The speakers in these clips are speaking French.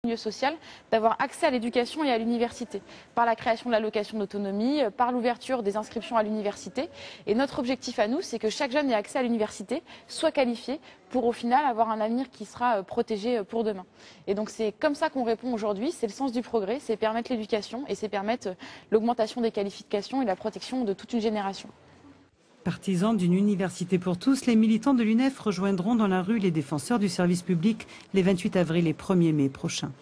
milieu social d'avoir accès à l'éducation et à l'université, par la création de l'allocation d'autonomie, par l'ouverture des inscriptions à l'université. Et notre objectif à nous, c'est que chaque jeune ait accès à l'université, soit qualifié pour au final avoir un avenir qui sera protégé pour demain. Et donc c'est comme ça qu'on répond aujourd'hui, c'est le sens du progrès, c'est permettre l'éducation et c'est permettre l'augmentation des qualifications et la protection de toute une génération. Partisans d'une université pour tous, les militants de l'UNEF rejoindront dans la rue les défenseurs du service public les 28 avril et 1er mai prochains.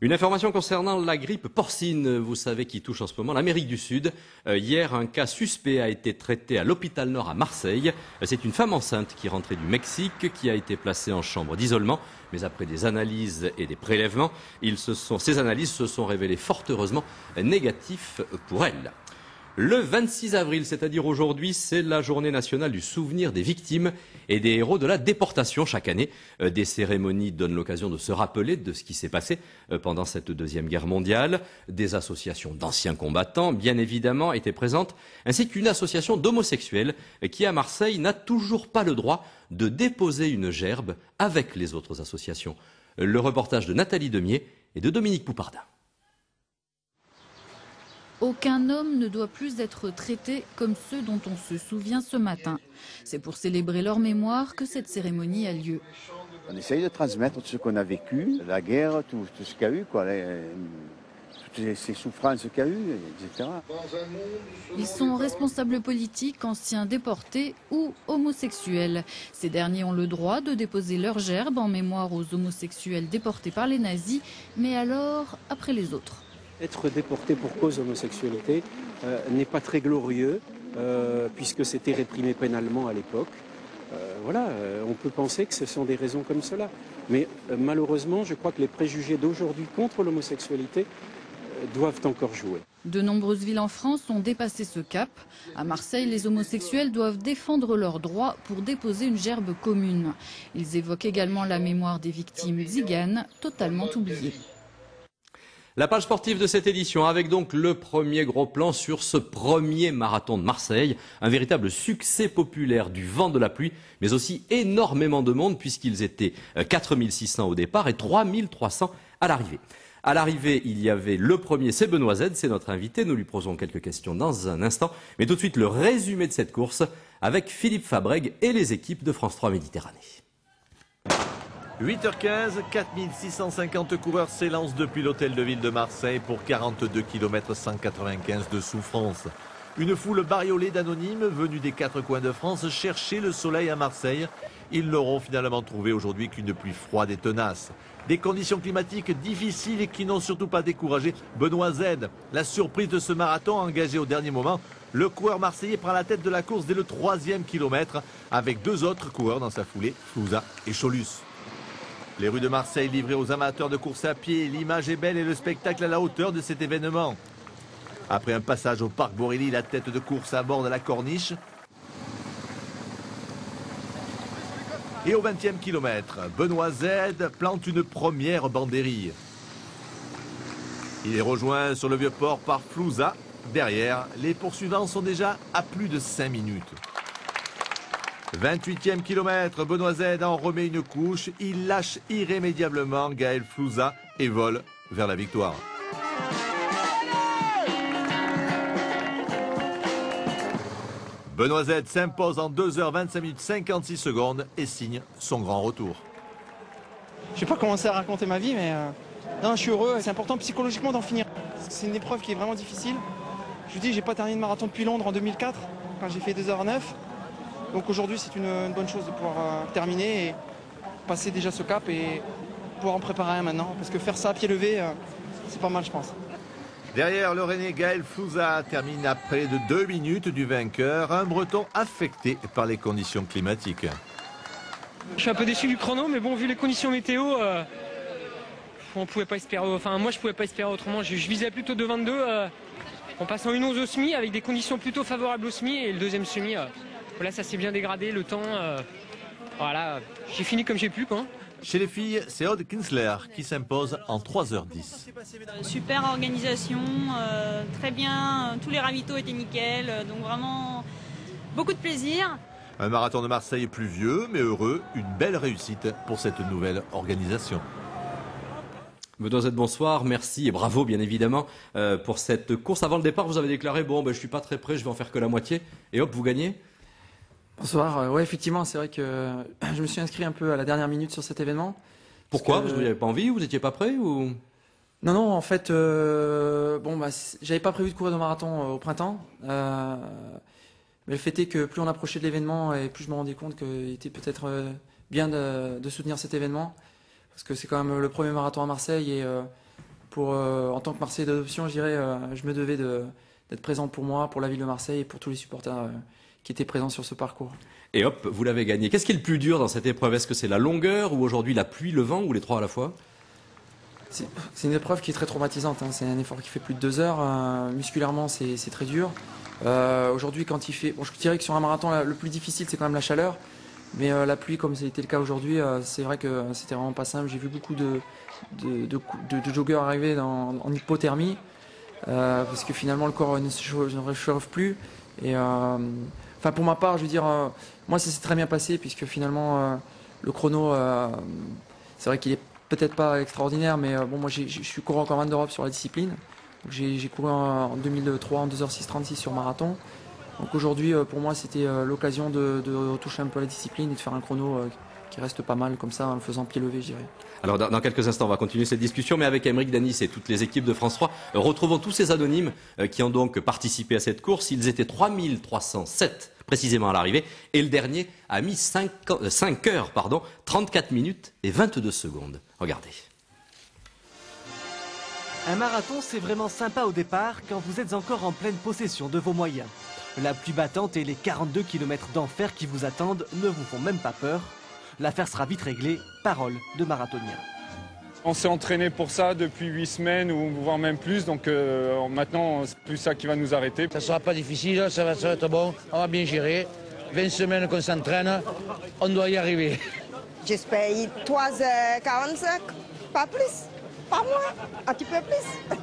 Une information concernant la grippe porcine, vous savez, qui touche en ce moment l'Amérique du Sud. Hier, un cas suspect a été traité à l'hôpital Nord à Marseille. C'est une femme enceinte qui rentrait du Mexique, qui a été placée en chambre d'isolement. Mais après des analyses et des prélèvements, ces analyses se sont révélées fort heureusement négatives pour elle. Le 26 avril, c'est-à-dire aujourd'hui, c'est la journée nationale du souvenir des victimes et des héros de la déportation chaque année. Des cérémonies donnent l'occasion de se rappeler de ce qui s'est passé pendant cette Deuxième Guerre mondiale. Des associations d'anciens combattants, bien évidemment, étaient présentes, ainsi qu'une association d'homosexuels qui, à Marseille, n'a toujours pas le droit de déposer une gerbe avec les autres associations. Le reportage de Nathalie Demier et de Dominique Poupardin. Aucun homme ne doit plus être traité comme ceux dont on se souvient ce matin. C'est pour célébrer leur mémoire que cette cérémonie a lieu. On essaye de transmettre tout ce qu'on a vécu, la guerre, tout ce qu'il y a eu, toutes ces souffrances qu'il y a eu, etc. Ils sont responsables politiques, anciens déportés ou homosexuels. Ces derniers ont le droit de déposer leur gerbe en mémoire aux homosexuels déportés par les nazis, mais alors après les autres. Être déporté pour cause d'homosexualité n'est pas très glorieux, puisque c'était réprimé pénalement à l'époque. On peut penser que ce sont des raisons comme cela. Mais malheureusement, je crois que les préjugés d'aujourd'hui contre l'homosexualité doivent encore jouer. De nombreuses villes en France ont dépassé ce cap. À Marseille, les homosexuels doivent défendre leurs droits pour déposer une gerbe commune. Ils évoquent également la mémoire des victimes tziganes, totalement oubliées. La page sportive de cette édition avec donc le premier gros plan sur ce premier marathon de Marseille. Un véritable succès populaire du vent de la pluie, mais aussi énormément de monde puisqu'ils étaient 4600 au départ et 3300 à l'arrivée. À l'arrivée, il y avait le premier, c'est Benoît Z, c'est notre invité. Nous lui posons quelques questions dans un instant. Mais tout de suite, le résumé de cette course avec Philippe Fabrègue et les équipes de France 3 Méditerranée. 8h15, 4650 coureurs s'élancent depuis l'hôtel de ville de Marseille pour 42 km 195 de souffrance. Une foule bariolée d'anonymes venus des 4 coins de France chercher le soleil à Marseille. Ils n'auront finalement trouvé aujourd'hui qu'une pluie froide et tenace. Des conditions climatiques difficiles qui n'ont surtout pas découragé Benoît Z. La surprise de ce marathon engagé au dernier moment, le coureur marseillais prend la tête de la course dès le 3e kilomètre avec 2 autres coureurs dans sa foulée, Flouza et Cholus. Les rues de Marseille livrées aux amateurs de course à pied, l'image est belle et le spectacle à la hauteur de cet événement. Après un passage au parc Borély, la tête de course aborde la corniche. Et au 20e kilomètre, Benoît Z plante une première bandérille. Il est rejoint sur le Vieux-Port par Flouza. Derrière, les poursuivants sont déjà à plus de 5 minutes. 28e kilomètre, Benoît Z en remet une couche. Il lâche irrémédiablement Gaël Flouza et vole vers la victoire. Benoît Z s'impose en 2h25 56 secondes et signe son grand retour. Je vais pas commencer à raconter ma vie, mais non, je suis heureux. C'est important psychologiquement d'en finir. C'est une épreuve qui est vraiment difficile. Je vous dis, j'ai pas terminé le marathon depuis Londres en 2004, quand j'ai fait 2h09. Donc aujourd'hui, c'est une bonne chose de pouvoir terminer et passer déjà ce cap et pouvoir en préparer un maintenant. Parce que faire ça à pied levé, c'est pas mal, je pense. Derrière, le Rennais Gaël Flouza termine à près de 2 minutes du vainqueur, un Breton affecté par les conditions climatiques. Je suis un peu déçu du chrono, mais bon, vu les conditions météo, on pouvait pas espérer. Enfin, moi, je pouvais pas espérer autrement. Je visais plutôt 2,22 en passant une 11 au semi avec des conditions plutôt favorables au semi et le deuxième semi. Voilà, ça s'est bien dégradé, le temps. Voilà, j'ai fini comme j'ai pu, quoi. Chez les filles, c'est Aude Kinsler qui s'impose en 3h10. Super organisation, très bien, tous les ravitaux étaient nickel, donc vraiment beaucoup de plaisir. Un marathon de Marseille pluvieux mais heureux, une belle réussite pour cette nouvelle organisation. Benoît Z, bonsoir, merci et bravo bien évidemment pour cette course. Avant le départ, vous avez déclaré, bon, je suis pas très prêt, je vais en faire que la moitié. Et hop, vous gagnez. Bonsoir. Ouais, effectivement, c'est vrai que je me suis inscrit un peu à la dernière minute sur cet événement. Pourquoi? Parce que vous n'avez pas envie, vous n'étiez pas prêt ou... Non, en fait, j'avais pas prévu de courir de marathon au printemps. Mais le fait est que plus on approchait de l'événement et plus je me rendais compte qu'il était peut-être bien de soutenir cet événement. Parce que c'est quand même le premier marathon à Marseille et en tant que Marseillais d'adoption, je dirais, je me devais d'être présent pour moi, pour la ville de Marseille et pour tous les supporters qui étaient présents sur ce parcours. Et hop, vous l'avez gagné. Qu'est-ce qui est le plus dur dans cette épreuve? Est-ce que c'est la longueur ou aujourd'hui la pluie, le vent ou les trois à la fois? C'est une épreuve qui est très traumatisante. C'est un effort qui fait plus de 2 heures. Musculairement, c'est très dur. Aujourd'hui, quand il fait... Bon, je dirais que sur un marathon, le plus difficile, c'est quand même la chaleur. Mais la pluie, comme c'était le cas aujourd'hui, c'est vrai que c'était vraiment pas simple. J'ai vu beaucoup de joggers arriver en hypothermie. Parce que finalement, le corps ne se réchauffe plus. Et pour ma part, je veux dire, moi, ça s'est très bien passé, puisque finalement, le chrono, c'est vrai qu'il est peut-être pas extraordinaire, mais moi, je suis coureur encore d'Europe sur la discipline. J'ai couru en 2003 en 2h06.36 sur marathon. Donc aujourd'hui, pour moi, c'était l'occasion de retoucher un peu la discipline et de faire un chrono qui reste pas mal comme ça, en le faisant pied levé, je dirais. Alors dans quelques instants, on va continuer cette discussion, mais avec Aymeric Danis et toutes les équipes de France 3, retrouvons tous ces anonymes qui ont donc participé à cette course. Ils étaient 3307 précisément à l'arrivée, et le dernier a mis 5 heures, 34 minutes et 22 secondes. Regardez. Un marathon, c'est vraiment sympa au départ quand vous êtes encore en pleine possession de vos moyens. La pluie battante et les 42 km d'enfer qui vous attendent ne vous font même pas peur. L'affaire sera vite réglée, parole de marathonien. On s'est entraîné pour ça depuis 8 semaines ou voire même plus, donc maintenant c'est plus ça qui va nous arrêter. Ça ne sera pas difficile, ça va être bon, on va bien gérer. 20 semaines qu'on s'entraîne, on doit y arriver. J'espère 3h45, pas plus, pas moins, un petit peu plus.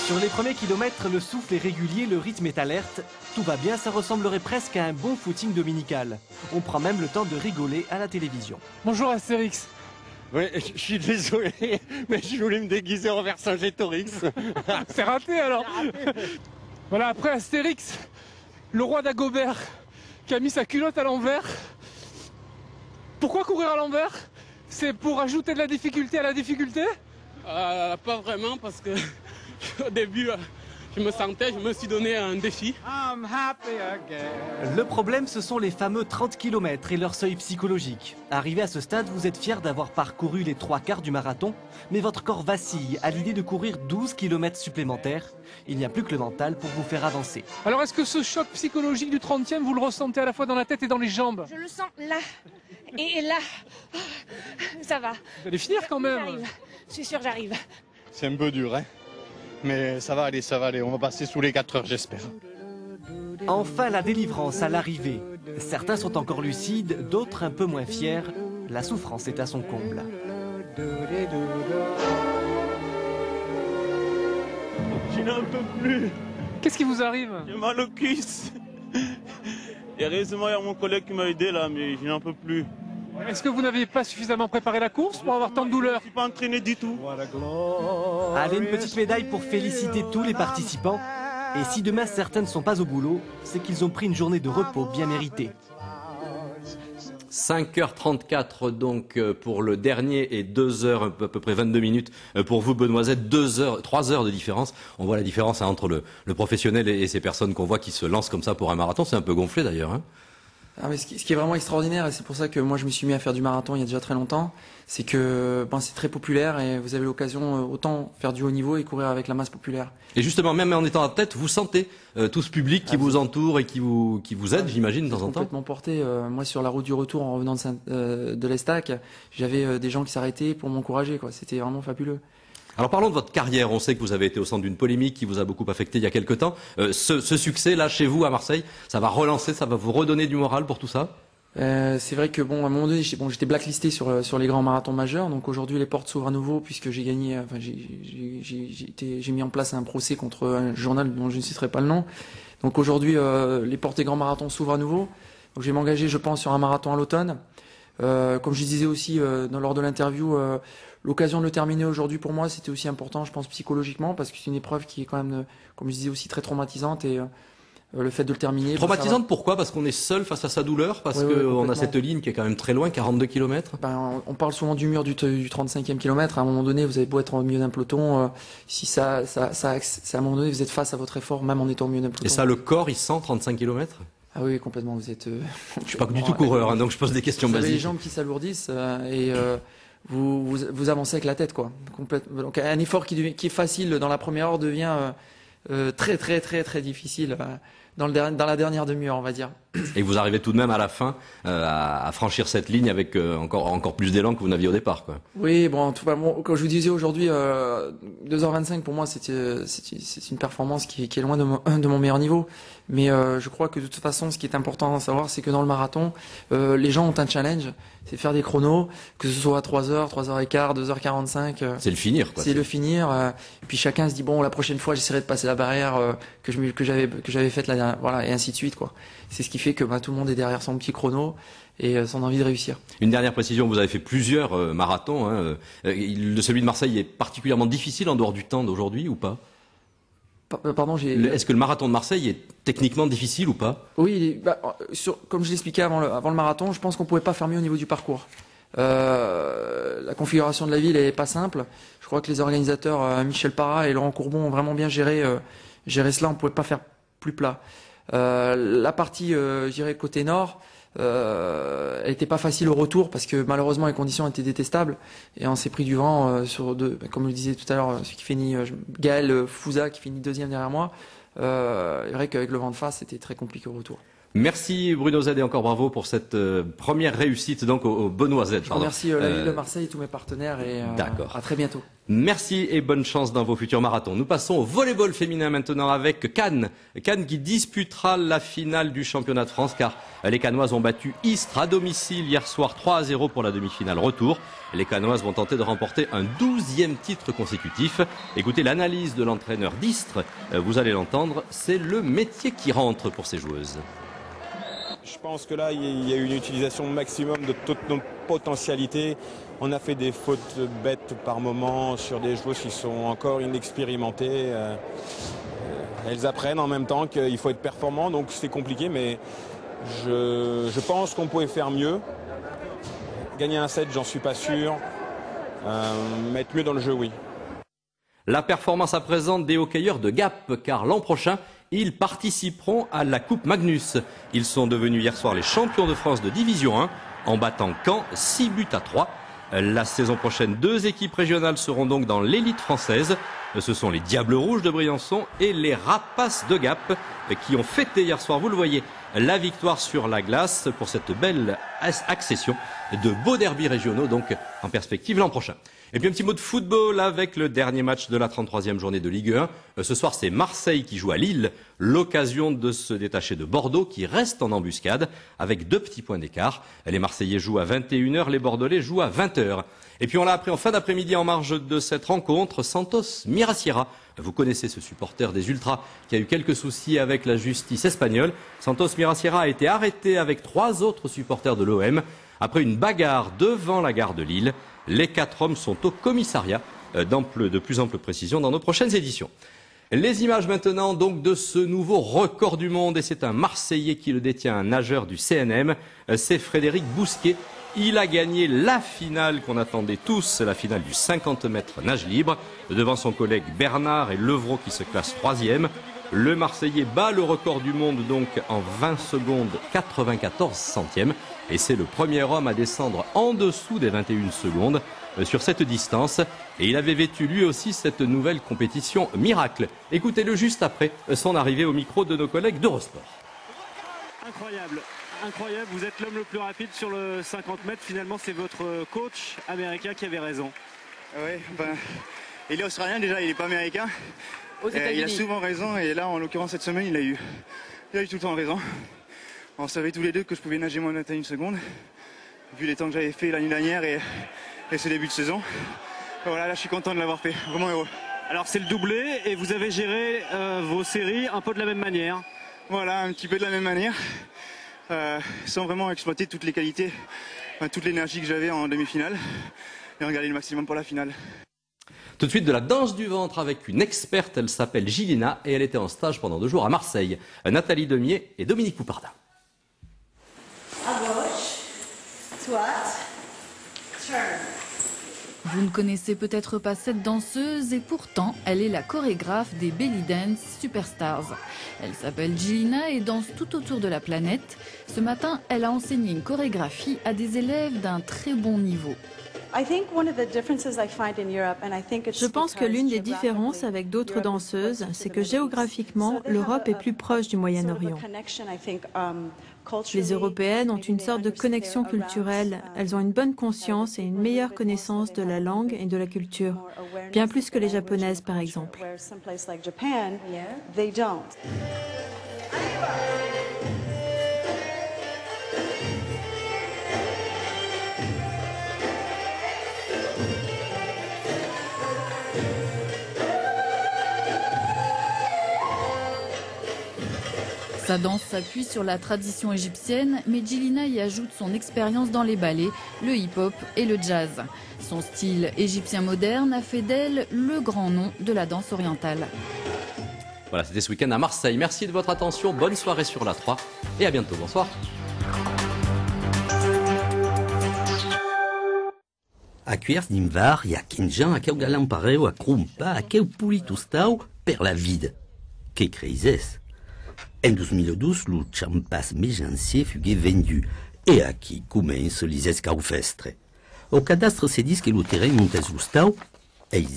Sur les premiers kilomètres, le souffle est régulier, le rythme est alerte. Tout va bien, ça ressemblerait presque à un bon footing dominical. On prend même le temps de rigoler à la télévision. Bonjour Astérix. Oui, je suis désolé, mais je voulais me déguiser en Vercingétorix. C'est raté alors. Voilà, après Astérix, le roi d'Agobert, qui a mis sa culotte à l'envers. Pourquoi courir à l'envers? C'est pour ajouter de la difficulté à la difficulté? Pas vraiment, parce que au début, je me suis donné un défi. Le problème, ce sont les fameux 30 km et leur seuil psychologique. Arrivé à ce stade, vous êtes fier d'avoir parcouru les 3/4 du marathon, mais votre corps vacille à l'idée de courir 12 km supplémentaires. Il n'y a plus que le mental pour vous faire avancer. Alors est-ce que ce choc psychologique du 30e, vous le ressentez à la fois dans la tête et dans les jambes? Je le sens là et là. Ça va. Vous allez finir quand même. J'arrive. Je suis sûre, j'arrive. C'est un peu dur, hein, mais ça va aller, on va passer sous les 4 heures, j'espère. Enfin la délivrance à l'arrivée. Certains sont encore lucides, d'autres un peu moins fiers. La souffrance est à son comble. Je n'en peux plus. Qu'est-ce qui vous arrive? J'ai mal au cuisse. Et heureusement, il y a mon collègue qui m'a aidé là, mais je n'en peux plus. Est-ce que vous n'aviez pas suffisamment préparé la course pour avoir tant de douleur? Je ne suis pas entraîné du tout. Allez, une petite médaille pour féliciter tous les participants. Et si demain certains ne sont pas au boulot, c'est qu'ils ont pris une journée de repos bien méritée. 5h34 donc pour le dernier et 2h, à peu près 22 minutes pour vous Benoît Z, 3 heures de différence. On voit la différence entre le professionnel et ces personnes qu'on voit qui se lancent comme ça pour un marathon. C'est un peu gonflé d'ailleurs. Hein. Ah, mais ce qui est vraiment extraordinaire, et c'est pour ça que moi je me suis mis à faire du marathon il y a déjà très longtemps, c'est que c'est très populaire et vous avez l'occasion autant faire du haut niveau et courir avec la masse populaire. Et justement, même en étant à tête, vous sentez tout ce public qui vous entoure et qui vous aide, j'imagine, de temps en temps. Complètement porté. Moi, sur la route du retour en revenant de l'Estac, j'avais des gens qui s'arrêtaient pour m'encourager. C'était vraiment fabuleux. Alors parlons de votre carrière. On sait que vous avez été au centre d'une polémique qui vous a beaucoup affecté il y a quelque temps. Ce succès là chez vous à Marseille, ça va relancer, ça va vous redonner du moral pour tout ça? C'est vrai que à un moment donné, j'étais blacklisté sur les grands marathons majeurs. Donc aujourd'hui, les portes s'ouvrent à nouveau puisque j'ai gagné. J'ai mis en place un procès contre un journal dont je ne citerai pas le nom. Donc aujourd'hui, les portes des grands marathons s'ouvrent à nouveau. Donc je vais m'engager, je pense, sur un marathon à l'automne. Comme je disais aussi lors de l'interview, l'occasion de le terminer aujourd'hui pour moi, c'était aussi important, je pense, psychologiquement, parce que c'est une épreuve qui est quand même, comme je disais aussi, très traumatisante et le fait de le terminer. Traumatisante pourquoi? Parce qu'on est seul face à sa douleur? Parce qu'on a cette ligne qui est quand même très loin, 42 km? On parle souvent du mur du 35e kilomètre. À un moment donné, vous avez beau être au milieu d'un peloton, si à un moment donné, vous êtes face à votre effort, même en étant au milieu d'un peloton. Et ça, le corps, il sent 35 km? Ah oui, complètement. Vous êtes. Je suis pas du tout coureur, hein, donc je pose des questions basiques. Vous avez basiques. les jambes qui s'alourdissent et vous avancez avec la tête, quoi. Donc un effort qui est facile dans la première heure devient très très très très difficile dans la dernière demi-heure, on va dire. Et vous arrivez tout de même à la fin à franchir cette ligne avec encore plus d'élan que vous n'aviez au départ, quoi. Oui, bon, en tout cas, comme je vous disais aujourd'hui, 2h25 pour moi, c'est une performance qui est loin de mon meilleur niveau. Mais je crois que de toute façon, ce qui est important à savoir, c'est que dans le marathon, les gens ont un challenge, c'est faire des chronos, que ce soit à 3h, 3h15, 2h45. C'est le finir, quoi. C'est le finir. Et puis chacun se dit bon, la prochaine fois, j'essaierai de passer la barrière que j'avais faite la dernière, voilà, et ainsi de suite, quoi. C'est ce qui fait que tout le monde est derrière son petit chrono et son envie de réussir. Une dernière précision, vous avez fait plusieurs marathons, hein. Celui de Marseille est particulièrement difficile en dehors du temps d'aujourd'hui ou pas? Pardon, Est-ce que le marathon de Marseille est techniquement difficile ou pas? Oui, comme je l'expliquais avant le marathon, je pense qu'on pouvait pas faire mieux au niveau du parcours. La configuration de la ville est pas simple. Je crois que les organisateurs Michel Parra et Laurent Courbon ont vraiment bien géré cela. On pouvait pas faire plus plat. La partie, je dirais, côté nord, elle n'était pas facile au retour parce que malheureusement les conditions étaient détestables et on s'est pris du vent comme je le disais tout à l'heure, celui qui finit Gaël Fouza qui finit deuxième derrière moi. C'est vrai qu'avec le vent de face, c'était très compliqué au retour. Merci Bruno Z et encore bravo pour cette première réussite donc au Benoît Z. Je remercie la ville de Marseille et tous mes partenaires et à très bientôt. Merci et bonne chance dans vos futurs marathons. Nous passons au volleyball féminin maintenant avec Cannes. Cannes qui disputera la finale du championnat de France car les Cannoises ont battu Istres à domicile hier soir 3-0 pour la demi-finale retour. Les Cannoises vont tenter de remporter un 12e titre consécutif. Écoutez l'analyse de l'entraîneur d'Istres, vous allez l'entendre, c'est le métier qui rentre pour ces joueuses. Je pense que là, il y a eu une utilisation maximum de toutes nos potentialités. On a fait des fautes bêtes par moment sur des joueuses qui sont encore inexpérimentées. Elles apprennent en même temps qu'il faut être performant, donc c'est compliqué, mais je pense qu'on pouvait faire mieux. Gagner un set, j'en suis pas sûr. Mais être mieux dans le jeu, oui. La performance à présent des hockeyeurs de Gap, car l'an prochain, ils participeront à la Coupe Magnus. Ils sont devenus hier soir les champions de France de Division 1 en battant Caen 6-3. La saison prochaine, 2 équipes régionales seront donc dans l'élite française. Ce sont les Diables Rouges de Briançon et les Rapaces de Gap qui ont fêté hier soir, vous le voyez, la victoire sur la glace pour cette belle accession de beaux derbys régionaux donc en perspective l'an prochain. Et puis un petit mot de football avec le dernier match de la 33e journée de Ligue 1. Ce soir, c'est Marseille qui joue à Lille. L'occasion de se détacher de Bordeaux qui reste en embuscade avec 2 petits points d'écart. Les Marseillais jouent à 21h, les Bordelais jouent à 20h. Et puis on l'a appris en fin d'après-midi en marge de cette rencontre, Santos Miraciera. Vous connaissez ce supporter des Ultras qui a eu quelques soucis avec la justice espagnole. Santos Miraciera a été arrêté avec 3 autres supporters de l'OM après une bagarre devant la gare de Lille. Les 4 hommes sont au commissariat, de plus amples précisions dans nos prochaines éditions. Les images maintenant donc de ce nouveau record du monde et c'est un Marseillais qui le détient, un nageur du CNM, c'est Frédéric Bousquet. Il a gagné la finale qu'on attendait tous, la finale du 50 mètres nage libre, devant son collègue Bernard et Levrault qui se classe 3e. Le Marseillais bat le record du monde donc en 20 secondes 94 centièmes et c'est le premier homme à descendre en dessous des 21 secondes sur cette distance et il avait vécu lui aussi cette nouvelle compétition miracle. Écoutez-le juste après son arrivée au micro de nos collègues d'Eurosport. Incroyable, incroyable, vous êtes l'homme le plus rapide sur le 50 mètres, finalement c'est votre coach américain qui avait raison. Oui, il est australien déjà, il n'est pas américain. Il a souvent raison et là en l'occurrence cette semaine il a eu tout le temps raison. On savait tous les deux que je pouvais nager moins de 21 secondes vu les temps que j'avais fait l'année dernière et ce début de saison. Voilà, là je suis content de l'avoir fait, vraiment heureux. Alors c'est le doublé et vous avez géré vos séries un peu de la même manière. Voilà, un petit peu de la même manière, sans vraiment exploiter toutes les qualités toute l'énergie que j'avais en demi-finale et en garder le maximum pour la finale. Tout de suite de la danse du ventre avec une experte, elle s'appelle Gilina et elle était en stage pendant 2 jours à Marseille. Nathalie Demier et Dominique Poupardin. À gauche, squat, turn. Vous ne connaissez peut-être pas cette danseuse et pourtant elle est la chorégraphe des Belly Dance Superstars. Elle s'appelle Gilina et danse tout autour de la planète. Ce matin, elle a enseigné une chorégraphie à des élèves d'un très bon niveau. Je pense que l'une des différences avec d'autres danseuses, c'est que géographiquement, l'Europe est plus proche du Moyen-Orient. Les Européennes ont une sorte de connexion culturelle. Elles ont une bonne conscience et une meilleure connaissance de la langue et de la culture, bien plus que les Japonaises, par exemple. Sa danse s'appuie sur la tradition égyptienne, mais Gilina y ajoute son expérience dans les ballets, le hip-hop et le jazz. Son style égyptien moderne a fait d'elle le grand nom de la danse orientale. Voilà, c'était ce week-end à Marseille. Merci de votre attention, bonne soirée sur la 3 et à bientôt. Bonsoir. Akuers nimvar, ya kinjan, akeu galan pareu, a krumpa, akeu pulitu stau per la vide. Que creises. En 2012, le champas méjancier fut vendu, et à qui commence les escaufestres. Au cadastre se dit que le terrain montes l'ustau, et ici,